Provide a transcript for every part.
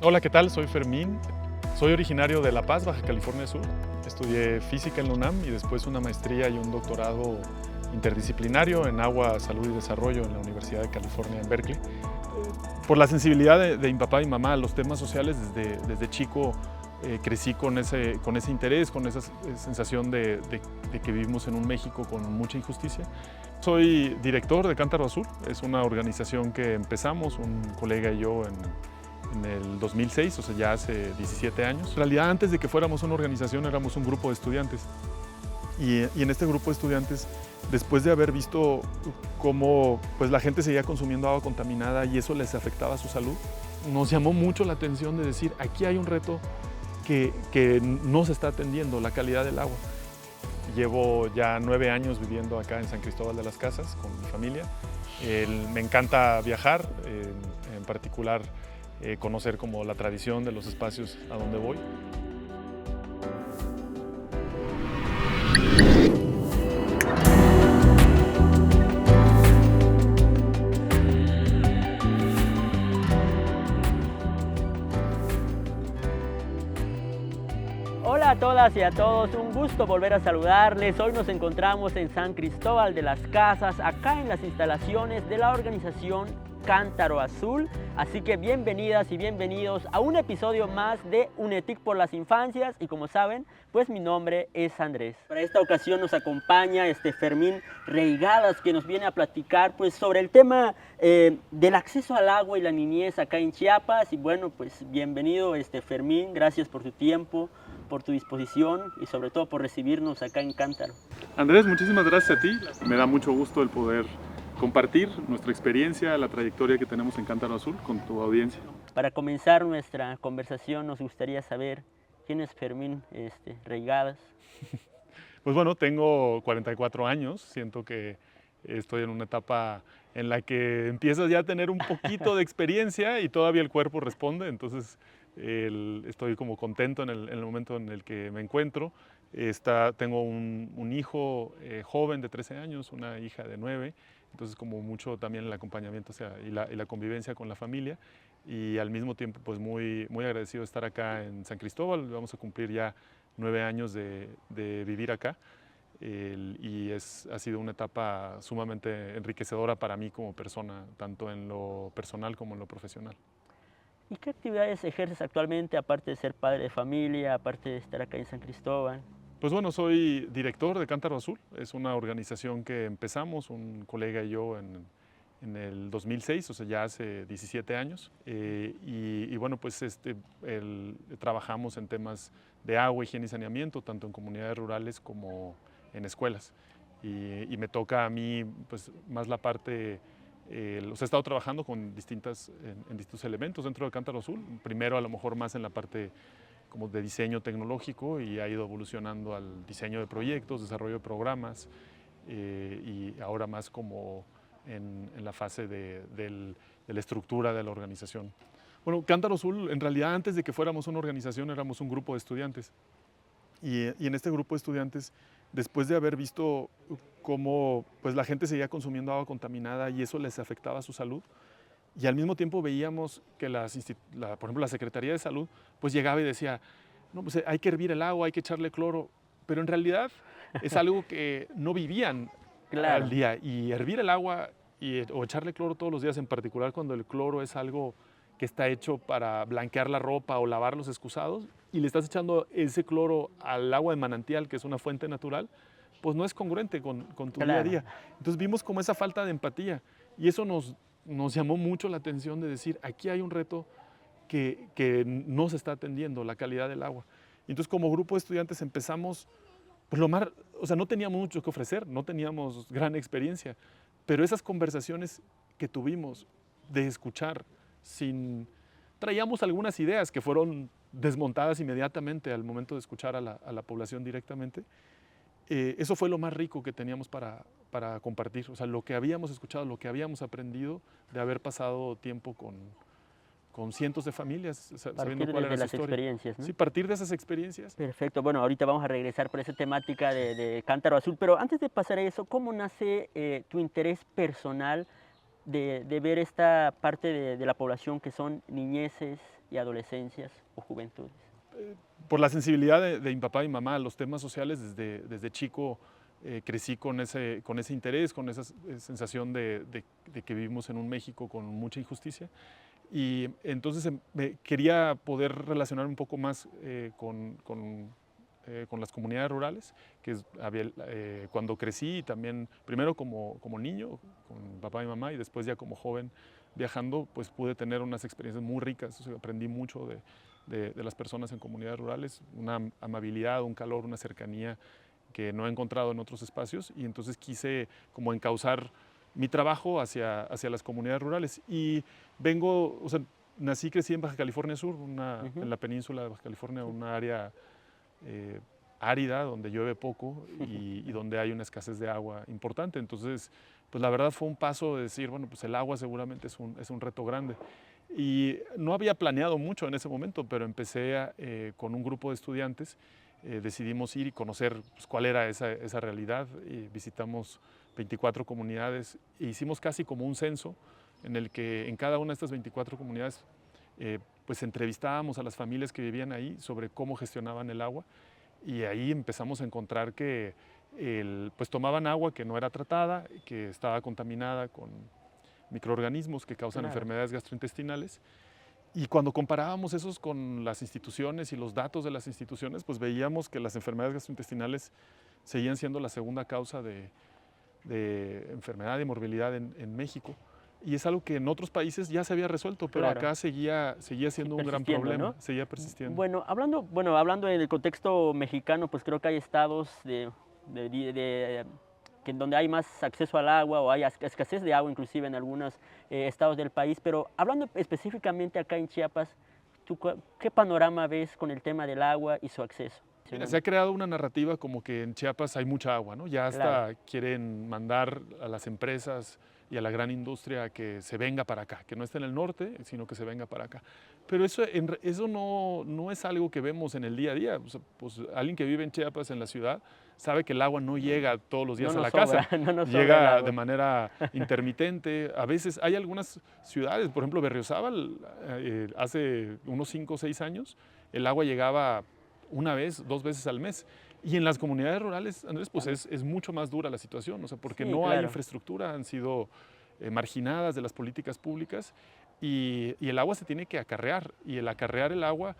Hola, ¿qué tal? Soy Fermín. Soy originario de La Paz, Baja California Sur. Estudié física en la UNAM y después una maestría y un doctorado interdisciplinario en agua, salud y desarrollo en la Universidad de California en Berkeley. Por la sensibilidad de mi papá y mamá a los temas sociales, desde chico crecí con ese interés, con esa sensación de que vivimos en un México con mucha injusticia. Soy director de Cántaro Azul, es una organización que empezamos, un colega y yo, en el 2006, o sea, ya hace 17 años. En realidad, antes de que fuéramos una organización, éramos un grupo de estudiantes. Y en este grupo de estudiantes, después de haber visto cómo pues, la gente seguía consumiendo agua contaminada y eso les afectaba a su salud, nos llamó mucho la atención de decir, aquí hay un reto que no se está atendiendo, la calidad del agua. Llevo ya 9 años viviendo acá en San Cristóbal de las Casas con mi familia. Me encanta viajar, en particular conocer como la tradición de los espacios a donde voy. Hola a todas y a todos, un gusto volver a saludarles. Hoy nos encontramos en San Cristóbal de las Casas, acá en las instalaciones de la organización Cántaro Azul. Así que bienvenidas y bienvenidos a un episodio más de UNETIC por las Infancias. Y como saben, pues mi nombre es Andrés. Para esta ocasión nos acompaña Fermín Reigadas, que nos viene a platicar pues sobre el tema del acceso al agua y la niñez acá en Chiapas. Y bueno, pues bienvenido Fermín, gracias por tu tiempo, por tu disposición y sobre todo por recibirnos acá en Cántaro. Andrés, muchísimas gracias a ti. Me da mucho gusto el poder compartir nuestra experiencia, la trayectoria que tenemos en Cántaro Azul con tu audiencia. Para comenzar nuestra conversación nos gustaría saber quién es Fermín Reigadas. Pues bueno, tengo 44 años, siento que estoy en una etapa en la que empiezas ya a tener un poquito de experiencia y todavía el cuerpo responde, entonces estoy como contento en el momento en el que me encuentro. Tengo un hijo joven de 13 años, una hija de 9, entonces como mucho también el acompañamiento, o sea, y la convivencia con la familia, y al mismo tiempo pues muy agradecido de estar acá en San Cristóbal. Vamos a cumplir ya 9 años de vivir acá, y ha sido una etapa sumamente enriquecedora para mí como persona, tanto en lo personal como en lo profesional. ¿Y qué actividades ejerces actualmente, aparte de ser padre de familia, aparte de estar acá en San Cristóbal? Pues bueno, soy director de Cántaro Azul, es una organización que empezamos, un colega y yo, en el 2006, o sea, ya hace 17 años. Y bueno, pues trabajamos en temas de agua, higiene y saneamiento, tanto en comunidades rurales como en escuelas. Y me toca a mí pues, más la parte, o sea, he estado trabajando con en distintos elementos dentro de Cántaro Azul, primero a lo mejor más en la parte como de diseño tecnológico y ha ido evolucionando al diseño de proyectos, desarrollo de programas, y ahora más como en la fase de la estructura de la organización. Bueno, Cántaro Azul, en realidad antes de que fuéramos una organización éramos un grupo de estudiantes, y en este grupo de estudiantes, después de haber visto cómo pues, la gente seguía consumiendo agua contaminada y eso les afectaba a su salud, y al mismo tiempo veíamos que por ejemplo, la Secretaría de Salud pues llegaba y decía, no, pues hay que hervir el agua, hay que echarle cloro, pero en realidad es algo que no vivían al Claro, día. Y hervir el agua o echarle cloro todos los días, en particular cuando el cloro es algo que está hecho para blanquear la ropa o lavar los excusados, y le estás echando ese cloro al agua de manantial, que es una fuente natural, pues no es congruente con tu día a claro. día. Entonces vimos como esa falta de empatía, y eso nos llamó mucho la atención de decir, aquí hay un reto que no se está atendiendo, la calidad del agua. Y entonces como grupo de estudiantes empezamos, pues o sea, no teníamos mucho que ofrecer, no teníamos gran experiencia, pero esas conversaciones que tuvimos de escuchar, traíamos algunas ideas que fueron desmontadas inmediatamente al momento de escuchar a la población directamente. Eso fue lo más rico que teníamos para compartir, o sea, lo que habíamos escuchado, lo que habíamos aprendido de haber pasado tiempo con cientos de familias, sabiendo Partir cuál era desde su las historia. experiencias, ¿no? Sí, partir de esas experiencias. Perfecto, bueno, ahorita vamos a regresar por esa temática de Cántaro Azul, pero antes de pasar a eso, ¿cómo nace tu interés personal de ver esta parte de la población que son niñeces y adolescencias o juventudes? Por la sensibilidad de mi papá y mamá a los temas sociales, desde chico crecí con ese interés, con esa sensación de que vivimos en un México con mucha injusticia. Y entonces quería poder relacionarme un poco más con las comunidades rurales, cuando crecí también, primero como niño, con papá y mamá, y después ya como joven viajando, pues pude tener unas experiencias muy ricas. O sea, aprendí mucho de las personas en comunidades rurales, una amabilidad, un calor, una cercanía que no he encontrado en otros espacios, y entonces quise como encauzar mi trabajo hacia las comunidades rurales. Y o sea, nací y crecí en Baja California Sur, en la península de Baja California, una área árida, donde llueve poco y donde hay una escasez de agua importante. Entonces, pues la verdad fue un paso de decir, bueno, pues el agua seguramente es un reto grande. Y no había planeado mucho en ese momento, pero empecé con un grupo de estudiantes, decidimos ir y conocer pues, cuál era esa realidad. Y visitamos 24 comunidades e hicimos casi como un censo en el que en cada una de estas 24 comunidades pues entrevistábamos a las familias que vivían ahí sobre cómo gestionaban el agua, y ahí empezamos a encontrar que pues tomaban agua que no era tratada, que estaba contaminada con microorganismos que causan enfermedades gastrointestinales. Y cuando comparábamos esos con las instituciones y los datos de las instituciones, pues veíamos que las enfermedades gastrointestinales seguían siendo la segunda causa de enfermedad y morbilidad en México. Y es algo que en otros países ya se había resuelto, pero acá seguía siendo un gran problema, ¿no? Seguía persistiendo. Bueno, hablando en el contexto mexicano, pues creo que hay estados donde hay más acceso al agua o hay escasez de agua inclusive en algunos estados del país, pero hablando específicamente acá en Chiapas, ¿qué panorama ves con el tema del agua y su acceso? Mira, se ha creado una narrativa como que en Chiapas hay mucha agua, ¿no? Ya hasta quieren mandar a las empresas y a la gran industria que se venga para acá, que no esté en el norte, sino que se venga para acá. Pero eso no es algo que vemos en el día a día. O sea, pues alguien que vive en Chiapas, en la ciudad, sabe que el agua no llega todos los días a la casa, llega de manera intermitente. A veces hay algunas ciudades, por ejemplo Berriozábal, hace unos 5 o 6 años, el agua llegaba una vez, 2 veces al mes. Y en las comunidades rurales, Andrés, pues es mucho más dura la situación, o sea, porque no hay infraestructura, han sido marginadas de las políticas públicas, y el agua se tiene que acarrear, y el acarrear el agua,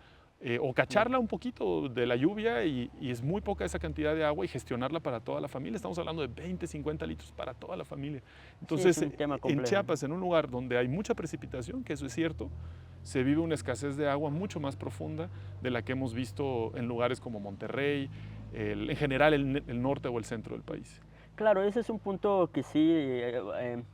o cacharla un poquito de la lluvia, y es muy poca esa cantidad de agua, y gestionarla para toda la familia. Estamos hablando de 20, 50 litros para toda la familia. Entonces, en Chiapas, en un lugar donde hay mucha precipitación, que eso es cierto, se vive una escasez de agua mucho más profunda de la que hemos visto en lugares como Monterrey, en general el norte o el centro del país. Claro, ese es un punto que sí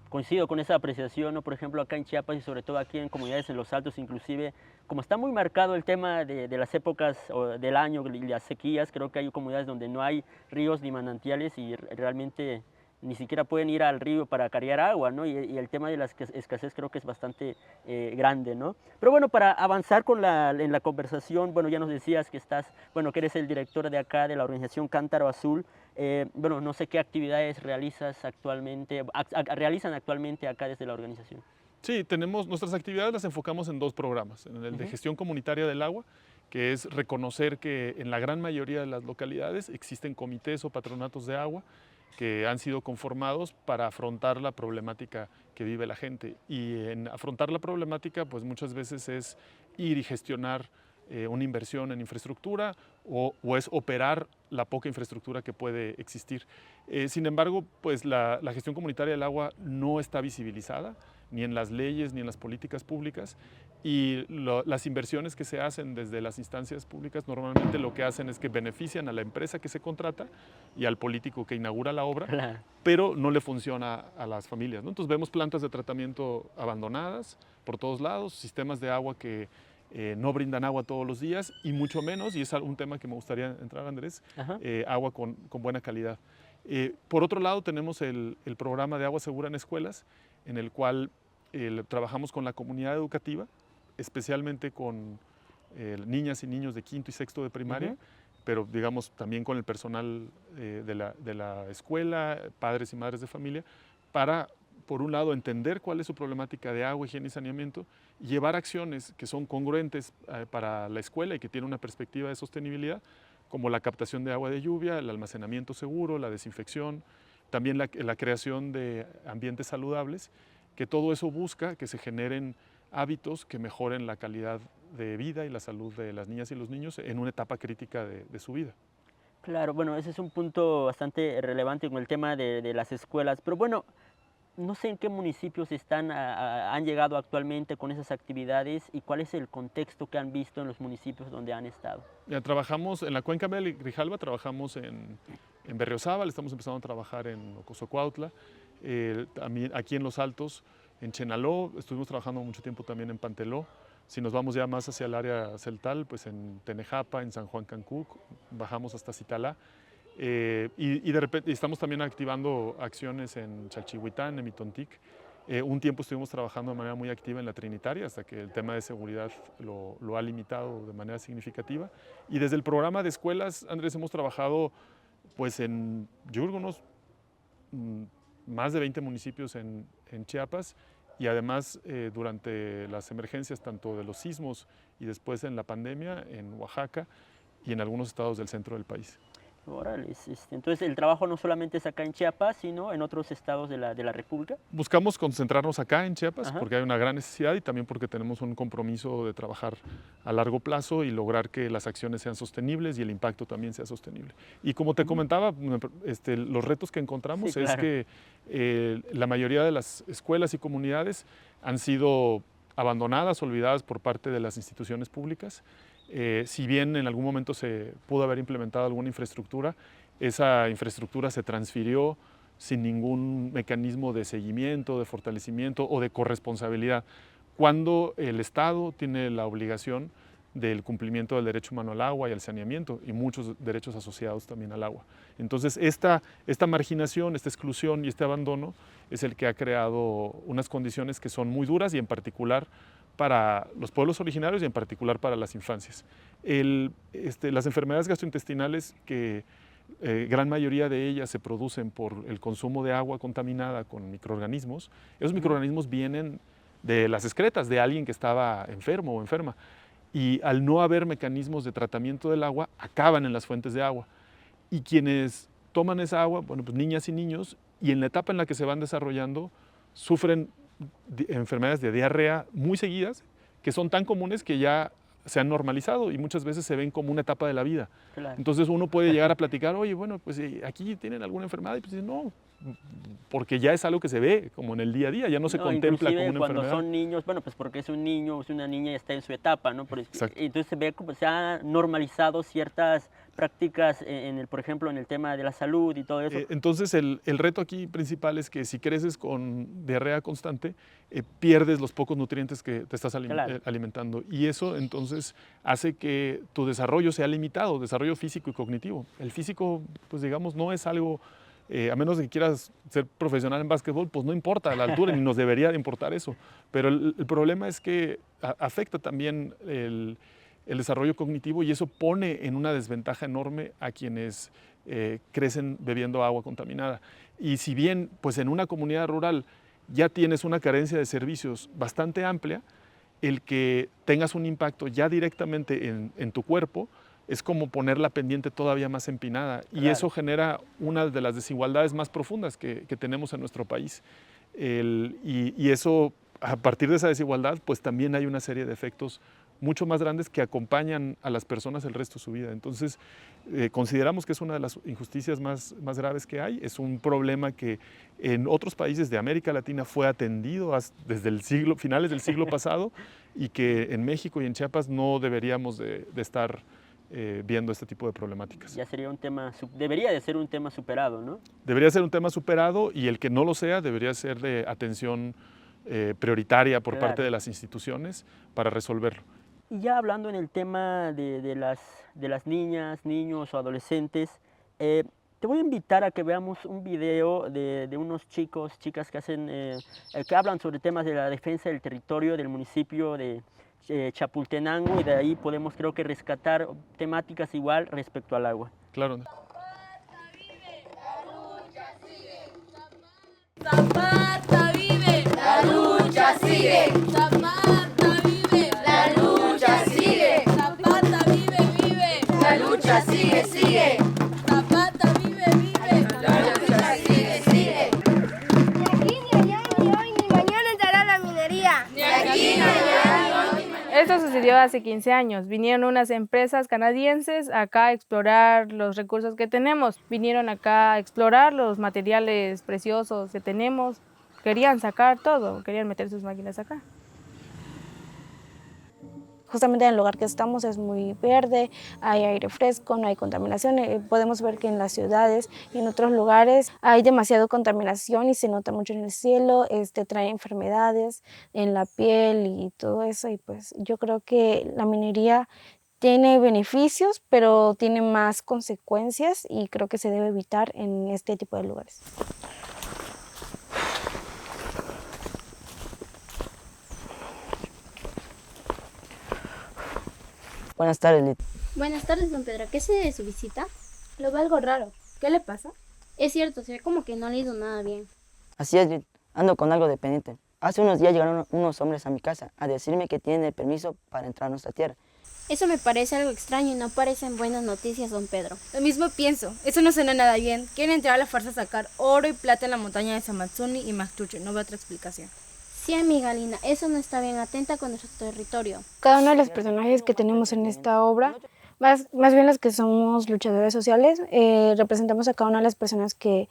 coincido con esa apreciación, ¿no? Por ejemplo, acá en Chiapas y sobre todo aquí en comunidades en los Altos, inclusive, como está muy marcado el tema de las épocas del año y las sequías, creo que hay comunidades donde no hay ríos ni manantiales y realmente ni siquiera pueden ir al río para cargar agua, ¿no? Y el tema de la escasez creo que es bastante grande, ¿no? Pero bueno, para avanzar en la conversación, bueno, ya nos decías que que eres el director de acá, de la organización Cántaro Azul. Bueno, no sé qué actividades realizan actualmente acá desde la organización. Sí, nuestras actividades las enfocamos en 2 programas, en el de gestión comunitaria del agua, que es reconocer que en la gran mayoría de las localidades existen comités o patronatos de agua que han sido conformados para afrontar la problemática que vive la gente. Y en afrontar la problemática, pues muchas veces es ir y gestionar una inversión en infraestructura o es operar la poca infraestructura que puede existir. Sin embargo, pues la gestión comunitaria del agua no está visibilizada ni en las leyes ni en las políticas públicas, y las inversiones que se hacen desde las instancias públicas normalmente lo que hacen es que benefician a la empresa que se contrata y al político que inaugura la obra, pero no le funciona a las familias, ¿no? Entonces vemos plantas de tratamiento abandonadas por todos lados, sistemas de agua que no brindan agua todos los días, y mucho menos, y es un tema que me gustaría entrar, Andrés, agua con buena calidad. Por otro lado, tenemos el programa de agua segura en escuelas, en el cual trabajamos con la comunidad educativa, especialmente con niñas y niños de quinto y sexto de primaria, pero digamos también con el personal de la escuela, padres y madres de familia, para por un lado, entender cuál es su problemática de agua, higiene y saneamiento, y llevar acciones que son congruentes para la escuela y que tienen una perspectiva de sostenibilidad, como la captación de agua de lluvia, el almacenamiento seguro, la desinfección, también la creación de ambientes saludables, que todo eso busca que se generen hábitos que mejoren la calidad de vida y la salud de las niñas y los niños en una etapa crítica de su vida. Claro, bueno, ese es un punto bastante relevante con el tema de las escuelas, pero bueno, no sé en qué municipios han llegado actualmente con esas actividades y cuál es el contexto que han visto en los municipios donde han estado. Ya trabajamos en la cuenca de Grijalva, trabajamos en Berriozábal, estamos empezando a trabajar en Ocosocuautla, también aquí en Los Altos, en Chenaló, estuvimos trabajando mucho tiempo también en Panteló. Si nos vamos ya más hacia el área celtal, pues en Tenejapa, en San Juan Cancún, bajamos hasta Citalá. Y de repente estamos también activando acciones en Chalchihuitán, en Mitontic. Un tiempo estuvimos trabajando de manera muy activa en la Trinitaria hasta que el tema de seguridad lo ha limitado de manera significativa. Y desde el programa de escuelas, Andrés, hemos trabajado pues yo creo unos más de 20 municipios en Chiapas, y además durante las emergencias tanto de los sismos y después en la pandemia en Oaxaca y en algunos estados del centro del país. Órale, entonces el trabajo no solamente es acá en Chiapas, sino en otros estados de la República. Buscamos concentrarnos acá en Chiapas. Ajá. Porque hay una gran necesidad y también porque tenemos un compromiso de trabajar a largo plazo y lograr que las acciones sean sostenibles y el impacto también sea sostenible. Y como te comentaba, los retos que encontramos sí, claro. Es que la mayoría de las escuelas y comunidades han sido abandonadas, olvidadas por parte de las instituciones públicas. Si bien en algún momento se pudo haber implementado alguna infraestructura, esa infraestructura se transfirió sin ningún mecanismo de seguimiento, de fortalecimiento o de corresponsabilidad, cuando el Estado tiene la obligación del cumplimiento del derecho humano al agua y al saneamiento y muchos derechos asociados también al agua. Entonces esta marginación, esta exclusión y este abandono es el que ha creado unas condiciones que son muy duras y en particular para los pueblos originarios y en particular para las infancias. Las enfermedades gastrointestinales, que gran mayoría de ellas se producen por el consumo de agua contaminada con microorganismos, esos microorganismos vienen de las excretas de alguien que estaba enfermo o enferma, y al no haber mecanismos de tratamiento del agua, acaban en las fuentes de agua. Y quienes toman esa agua, bueno, pues niñas y niños, y en la etapa en la que se van desarrollando, sufren enfermedades de diarrea muy seguidas, que son tan comunes que ya se han normalizado y muchas veces se ven como una etapa de la vida. Claro. Entonces uno puede llegar a platicar, oye, bueno, pues aquí tienen alguna enfermedad, y pues no, porque ya es algo que se ve como en el día a día, ya no se contempla como una cuando enfermedad. Son niños, bueno, pues porque es un niño, es una niña y está en su etapa, ¿no? Entonces se ve como se han normalizado ciertas prácticas, por ejemplo, en el tema de la salud y todo eso. Entonces el reto aquí principal es que si creces con diarrea constante, pierdes los pocos nutrientes que te estás alimentando, y eso entonces hace que tu desarrollo sea limitado, desarrollo físico y cognitivo. El físico, pues digamos, no es algo, a menos de que quieras ser profesional en básquetbol, pues no importa la altura, ni nos debería de importar eso, pero el problema es que afecta también el desarrollo cognitivo, y eso pone en una desventaja enorme a quienes crecen bebiendo agua contaminada. Y si bien pues en una comunidad rural ya tienes una carencia de servicios bastante amplia, el que tengas un impacto ya directamente en tu cuerpo es como poner la pendiente todavía más empinada, y eso genera una de las desigualdades más profundas que tenemos en nuestro país. Y eso, a partir de esa desigualdad, pues también hay una serie de efectos mucho más grandes que acompañan a las personas el resto de su vida. Entonces, consideramos que es una de las injusticias más graves que hay. Es un problema que en otros países de América Latina fue atendido desde finales del siglo pasado, y que en México y en Chiapas no deberíamos de estar viendo este tipo de problemáticas. Ya sería un tema, debería de ser un tema superado, ¿no? Debería ser un tema superado, y el que no lo sea debería ser de atención prioritaria por parte de las instituciones para resolverlo. Y ya hablando en el tema de las niñas, niños o adolescentes, te voy a invitar a que veamos un video de unos chicos, chicas que hablan sobre temas de la defensa del territorio del municipio de Chapultenango, y de ahí podemos, creo que, rescatar temáticas igual respecto al agua. Claro. Zapata vive, la lucha sigue. Zapata vive. lucha sigue. Zapata vive. La lucha sigue. Zapata vive, vive. La lucha sigue, sigue. Zapata vive, vive. La lucha sigue, sigue. Ni aquí, ni allá, ni hoy, ni mañana entrará la minería. Ni aquí, ni allá, ni hoy. Esto sucedió hace 15 años. Vinieron unas empresas canadienses acá a explorar los recursos que tenemos. Vinieron acá a explorar los materiales preciosos que tenemos. Querían sacar todo, querían meter sus máquinas acá. Justamente en el lugar que estamos es muy verde, hay aire fresco, no hay contaminación. Podemos ver que en las ciudades y en otros lugares hay demasiada contaminación y se nota mucho en el cielo, trae enfermedades en la piel y todo eso. Y pues yo creo que la minería tiene beneficios, pero tiene más consecuencias y creo que se debe evitar en este tipo de lugares. Buenas tardes, Lit. Buenas tardes, don Pedro. ¿Qué se de su visita? Lo veo algo raro. ¿Qué le pasa? Es cierto, se ve como que no ha leído nada bien. Así es, Lit. Ando con algo de pendiente. Hace unos días llegaron unos hombres a mi casa a decirme que tienen el permiso para entrar a nuestra tierra. Eso me parece algo extraño y no parecen buenas noticias, don Pedro. Lo mismo pienso. Eso no suena nada bien. Quieren entrar a la fuerza a sacar oro y plata en la montaña de Samatzuni y Mactuche. No veo otra explicación. Sí, amiga Lina, eso no está bien. Atenta con nuestro territorio. Cada uno de los personajes que tenemos en esta obra, más bien los que somos luchadores sociales, representamos a cada una de las personas que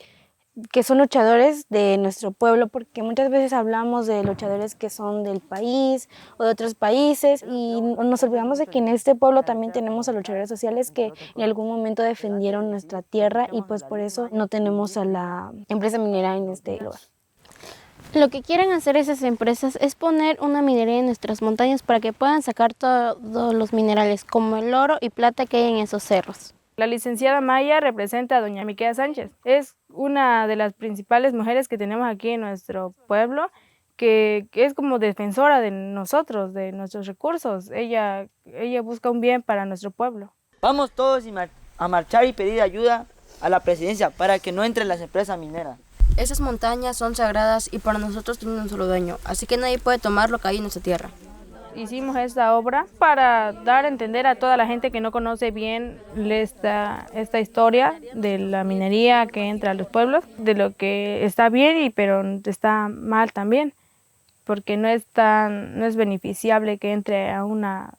son luchadores de nuestro pueblo, porque muchas veces hablamos de luchadores que son del país o de otros países y nos olvidamos de que en este pueblo también tenemos a luchadores sociales que en algún momento defendieron nuestra tierra y pues por eso no tenemos a la empresa minera en este lugar. Lo que quieren hacer esas empresas es poner una minería en nuestras montañas para que puedan sacar todos los minerales, como el oro y plata que hay en esos cerros. La licenciada Maya representa a doña Miquela Sánchez. Es una de las principales mujeres que tenemos aquí en nuestro pueblo, que es como defensora de nosotros, de nuestros recursos. Ella busca un bien para nuestro pueblo. Vamos todos a marchar y pedir ayuda a la presidencia para que no entren las empresas mineras. Esas montañas son sagradas y para nosotros tienen un solo dueño, así que nadie puede tomar lo que hay en nuestra tierra. Hicimos esta obra para dar a entender a toda la gente que no conoce bien esta historia de la minería que entra a los pueblos, de lo que está bien pero está mal también, porque no es beneficiable que entre a una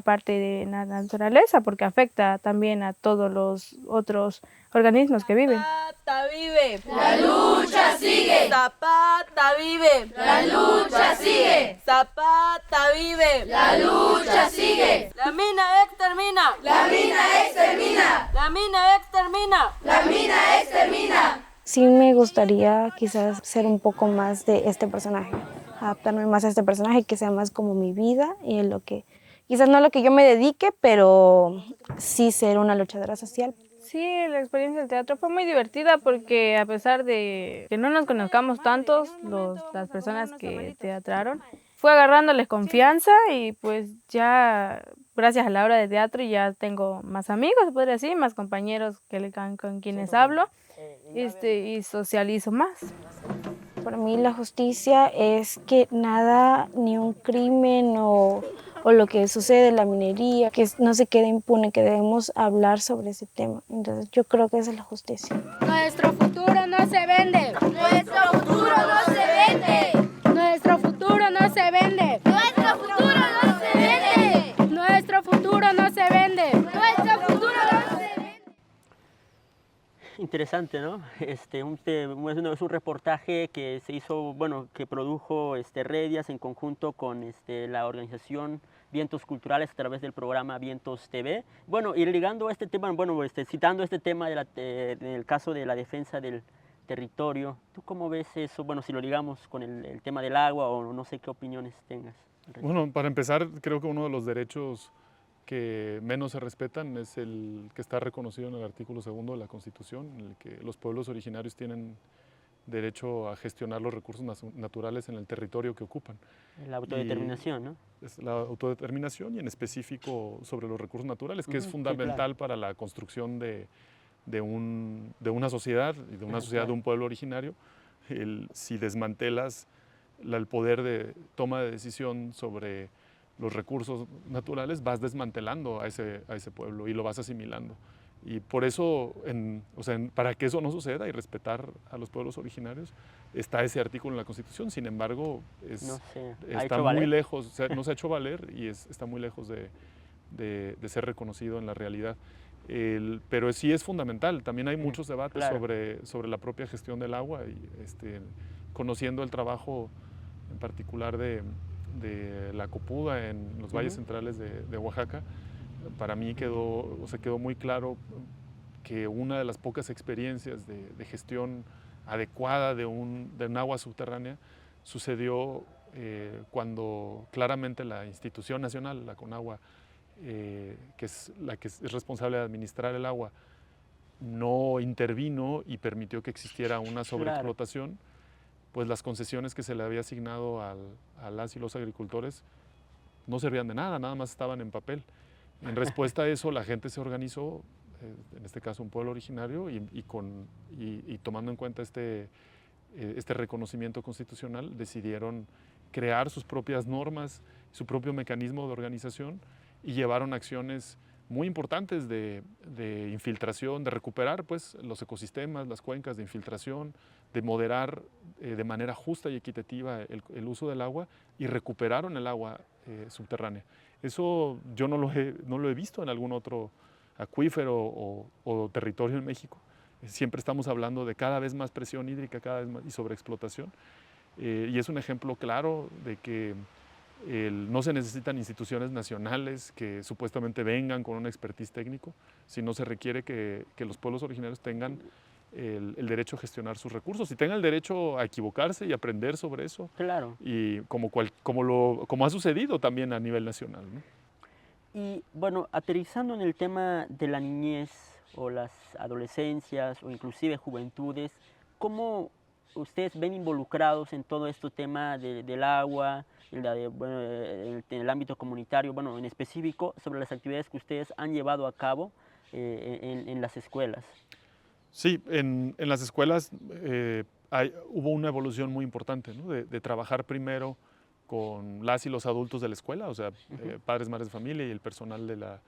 parte de la naturaleza, porque afecta también a todos los otros organismos que viven. Zapata vive. La lucha sigue. Zapata vive. La lucha sigue. Zapata vive. La lucha sigue. La mina extermina. La mina extermina. La mina extermina. La mina extermina. Sí me gustaría quizás ser un poco más de este personaje, adaptarme más a este personaje, que sea más como mi vida y en lo que, quizás no lo que yo me dedique, pero sí ser una luchadora social. Sí, la experiencia del teatro fue muy divertida porque a pesar de que no nos conozcamos tantos, las personas que teatraron, fue agarrándoles confianza y pues ya gracias a la obra de teatro ya tengo más amigos, se podría decir, más compañeros con quienes hablo y socializo más. Para mí la justicia es que nada, ni un crimen o lo que sucede en la minería, que no se quede impune, que debemos hablar sobre ese tema. Entonces yo creo que esa es la justicia. Nuestro futuro no se vende. Nuestro futuro no se vende. Nuestro futuro no se vende. Nuestro futuro no se vende. Nuestro futuro no se vende. Nuestro futuro no se vende. Interesante, ¿no? Es un reportaje que se hizo, bueno, que produjo Redias en conjunto con la organización Vientos Culturales a través del programa Vientos TV. Bueno, y ligando a este tema, bueno, citando este tema del caso de la defensa del territorio, ¿tú cómo ves eso? Bueno, si lo ligamos con el tema del agua o no sé qué opiniones tengas. Bueno, para empezar, creo que uno de los derechos que menos se respetan es el que está reconocido en el artículo 2 de la Constitución, en el que los pueblos originarios tienen derecho a gestionar los recursos naturales en el territorio que ocupan. La autodeterminación, ¿no? Es la autodeterminación y en específico sobre los recursos naturales, que es fundamental, sí, claro, para la construcción de una sociedad y de una sociedad, claro, de un pueblo originario. Si desmantelas el poder de toma de decisión sobre los recursos naturales, vas desmantelando a ese pueblo y lo vas asimilando. Y por eso, para que eso no suceda y respetar a los pueblos originarios, está ese artículo en la Constitución. Sin embargo, está muy lejos, no se ha hecho valer y está muy lejos de ser reconocido en la realidad. Pero sí es fundamental. También hay muchos debates sobre la propia gestión del agua y conociendo el trabajo en particular de la Copuda en los valles centrales de Oaxaca, para mí quedó muy claro que una de las pocas experiencias de gestión adecuada de un agua subterránea sucedió cuando claramente la institución nacional, la Conagua, que es la que es responsable de administrar el agua, no intervino y permitió que existiera una sobreexplotación, pues las concesiones que se le había asignado a las y los agricultores no servían de nada, nada más estaban en papel. En respuesta a eso, la gente se organizó, en este caso un pueblo originario, y tomando en cuenta este reconocimiento constitucional, decidieron crear sus propias normas, su propio mecanismo de organización y llevaron acciones muy importantes de infiltración, de recuperar pues, los ecosistemas, las cuencas de infiltración, de moderar de manera justa y equitativa el uso del agua y recuperaron el agua subterránea. Eso yo no lo he visto en algún otro acuífero o territorio en México. Siempre estamos hablando de cada vez más presión hídrica, cada vez más y sobreexplotación. Y es un ejemplo claro de que no se necesitan instituciones nacionales que supuestamente vengan con un expertise técnico, sino se requiere que los pueblos originarios tengan el derecho a gestionar sus recursos y tengan el derecho a equivocarse y aprender sobre eso. Claro. Y como ha sucedido también a nivel nacional, ¿no? Y bueno, aterrizando en el tema de la niñez o las adolescencias o inclusive juventudes, ¿cómo ustedes ven involucrados en todo este tema del agua, en el ámbito comunitario, bueno, en específico sobre las actividades que ustedes han llevado a cabo en las escuelas? Sí, en las escuelas hubo una evolución muy importante, ¿no? de trabajar primero con las y los adultos de la escuela, o sea, padres, madres de familia y el personal de la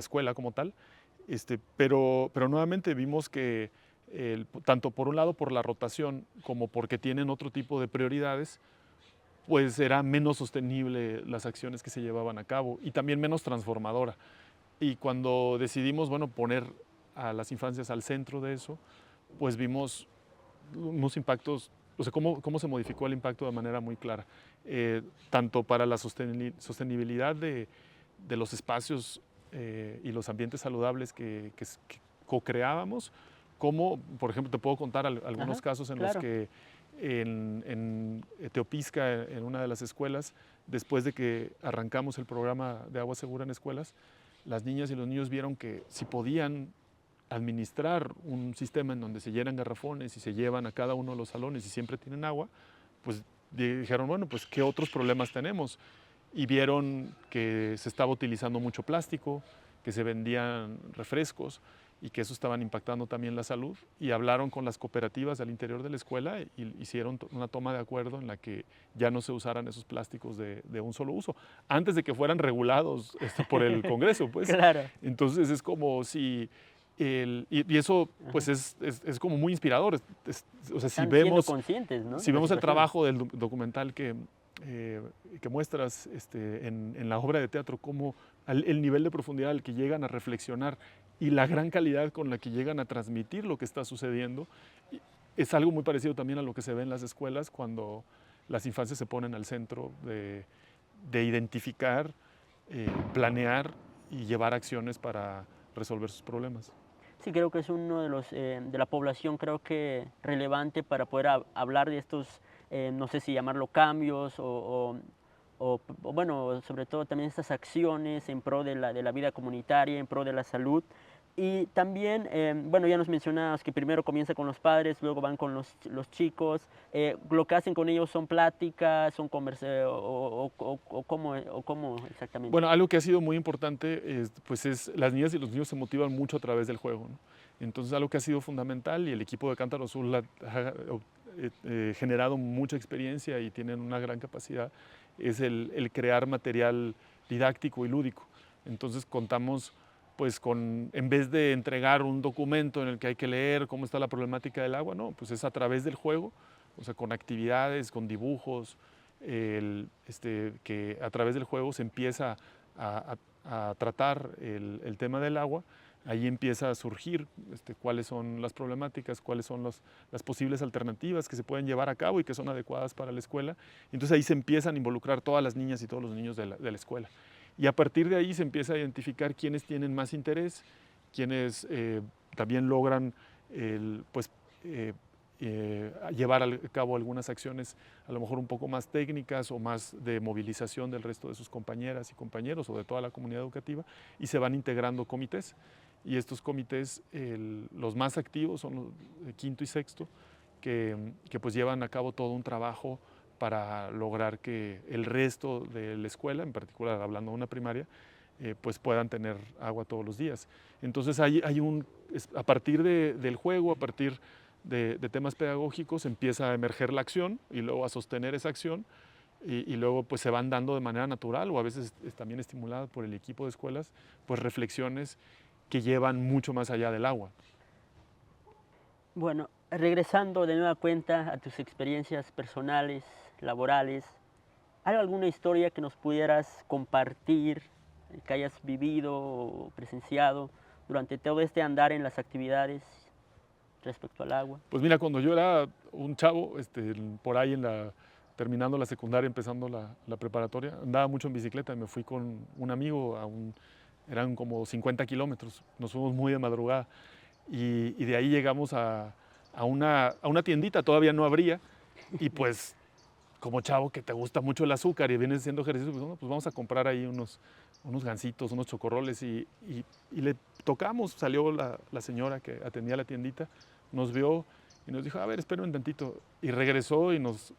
escuela como tal, pero nuevamente vimos que tanto por un lado por la rotación como porque tienen otro tipo de prioridades, pues era menos sostenible las acciones que se llevaban a cabo y también menos transformadora. Y cuando decidimos, bueno, poner a las infancias al centro de eso, pues vimos unos impactos, o sea, cómo se modificó el impacto de manera muy clara, tanto para la sostenibilidad de los espacios y los ambientes saludables que co-creábamos, como, por ejemplo, te puedo contar algunos casos en los que en Teopisca, en una de las escuelas, después de que arrancamos el programa de agua segura en escuelas, las niñas y los niños vieron que si podían administrar un sistema en donde se llenan garrafones y se llevan a cada uno de los salones y siempre tienen agua, pues dijeron, bueno, pues ¿qué otros problemas tenemos? Y vieron que se estaba utilizando mucho plástico, que se vendían refrescos y que eso estaban impactando también la salud, y hablaron con las cooperativas al interior de la escuela y hicieron una toma de acuerdo en la que ya no se usaran esos plásticos de un solo uso, antes de que fueran regulados por el Congreso, pues. Claro. Entonces es como si, y eso pues es como muy inspirador, o sea, si vemos, conscientes, ¿no? si vemos el trabajo del documental que muestras en la obra de teatro, como el nivel de profundidad al que llegan a reflexionar y la gran calidad con la que llegan a transmitir lo que está sucediendo, es algo muy parecido también a lo que se ve en las escuelas cuando las infancias se ponen al centro de identificar, planear y llevar acciones para resolver sus problemas. Sí, creo que es uno de la población, creo que relevante para poder hablar de estos, no sé si llamarlo cambios o bueno, sobre todo también estas acciones en pro de la vida comunitaria, en pro de la salud. Y también, bueno, ya nos mencionabas que primero comienza con los padres, luego van con los chicos. Lo que hacen con ellos son pláticas, son conversaciones, o cómo exactamente. Bueno, algo que ha sido muy importante es las niñas y los niños se motivan mucho a través del juego, ¿no? Entonces, algo que ha sido fundamental, y el equipo de Cántaro Azul generado mucha experiencia y tienen una gran capacidad es el crear material didáctico y lúdico. Entonces contamos pues en vez de entregar un documento en el que hay que leer cómo está la problemática del agua, no, pues es a través del juego, o sea, con actividades, con dibujos, que a través del juego se empieza a tratar el tema del agua. Ahí empieza a surgir cuáles son las problemáticas, cuáles son las posibles alternativas que se pueden llevar a cabo y que son adecuadas para la escuela. Entonces ahí se empiezan a involucrar todas las niñas y todos los niños de la escuela. Y a partir de ahí se empieza a identificar quiénes tienen más interés, quiénes también logran llevar a cabo algunas acciones a lo mejor un poco más técnicas o más de movilización del resto de sus compañeras y compañeros o de toda la comunidad educativa, y se van integrando comités. Y estos comités, los más activos son los de quinto y sexto, que pues llevan a cabo todo un trabajo para lograr que el resto de la escuela, en particular hablando de una primaria, pues puedan tener agua todos los días. Entonces a partir del juego, a partir de temas pedagógicos, empieza a emerger la acción y luego a sostener esa acción y luego pues se van dando de manera natural o a veces también estimulada por el equipo de escuelas, pues reflexiones que llevan mucho más allá del agua. Bueno, regresando de nueva cuenta a tus experiencias personales, laborales, ¿hay alguna historia que nos pudieras compartir, que hayas vivido o presenciado durante todo este andar en las actividades respecto al agua? Pues mira, cuando yo era un chavo, por ahí terminando la secundaria, empezando la preparatoria, andaba mucho en bicicleta y me fui con un amigo eran como 50 kilómetros, nos fuimos muy de madrugada y de ahí llegamos a una tiendita, todavía no abría, y pues como chavo que te gusta mucho el azúcar y vienes haciendo ejercicio, pues, bueno, pues vamos a comprar ahí unos gansitos, unos chocorroles y le tocamos, salió la señora que atendía la tiendita, nos vio y nos dijo, a ver, espera un tantito, y regresó y nos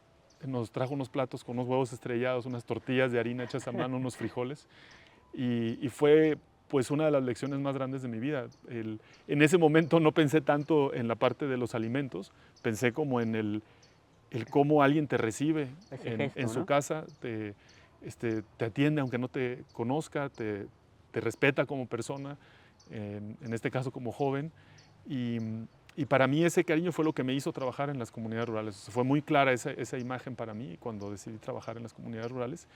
trajo unos platos con unos huevos estrellados, unas tortillas de harina hechas a mano, unos frijoles, y fue pues una de las lecciones más grandes de mi vida. En ese momento no pensé tanto en la parte de los alimentos, pensé como en el cómo alguien te recibe en su casa, te atiende aunque no te conozca, te respeta como persona, en este caso como joven, y para mí ese cariño fue lo que me hizo trabajar en las comunidades rurales. O sea, fue muy clara esa imagen para mí cuando decidí trabajar en las comunidades rurales,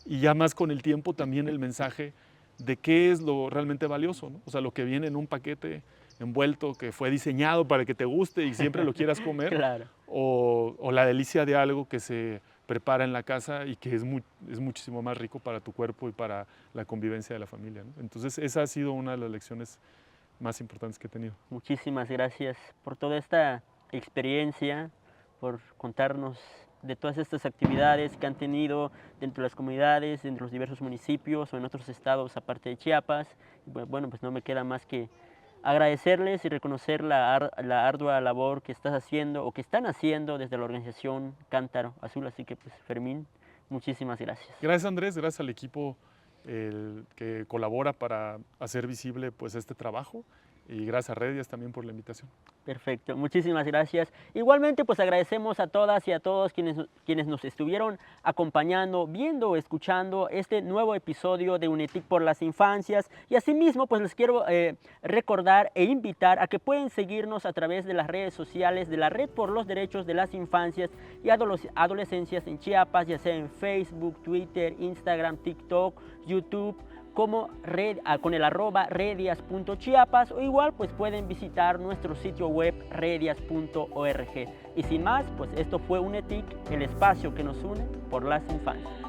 y ya más con el tiempo también el mensaje de qué es lo realmente valioso, ¿no? O sea, lo que viene en un paquete envuelto que fue diseñado para que te guste y siempre lo quieras comer, claro. o la delicia de algo que se prepara en la casa y que es muchísimo más rico para tu cuerpo y para la convivencia de la familia, ¿no? Entonces esa ha sido una de las lecciones más importantes que he tenido. Muchísimas gracias por toda esta experiencia, por contarnos de todas estas actividades que han tenido dentro de las comunidades, dentro de los diversos municipios o en otros estados aparte de Chiapas. Bueno, pues no me queda más que agradecerles y reconocer la ardua labor que estás haciendo o que están haciendo desde la organización Cántaro Azul. Así que pues Fermín, muchísimas gracias. Gracias Andrés, gracias al equipo que colabora para hacer visible pues este trabajo, y gracias a Redias también por la invitación. Perfecto, muchísimas gracias. Igualmente pues agradecemos a todas y a todos quienes nos estuvieron acompañando, viendo o escuchando este nuevo episodio de UNETIC por las Infancias, y asimismo pues les quiero recordar e invitar a que pueden seguirnos a través de las redes sociales de la Red por los Derechos de las Infancias y Adolescencias en Chiapas, ya sea en Facebook, Twitter, Instagram, TikTok, YouTube, como con el @redias.chiapas, o igual pues pueden visitar nuestro sitio web redias.org. Y sin más, pues esto fue UNETIC, el espacio que nos une por las infancias.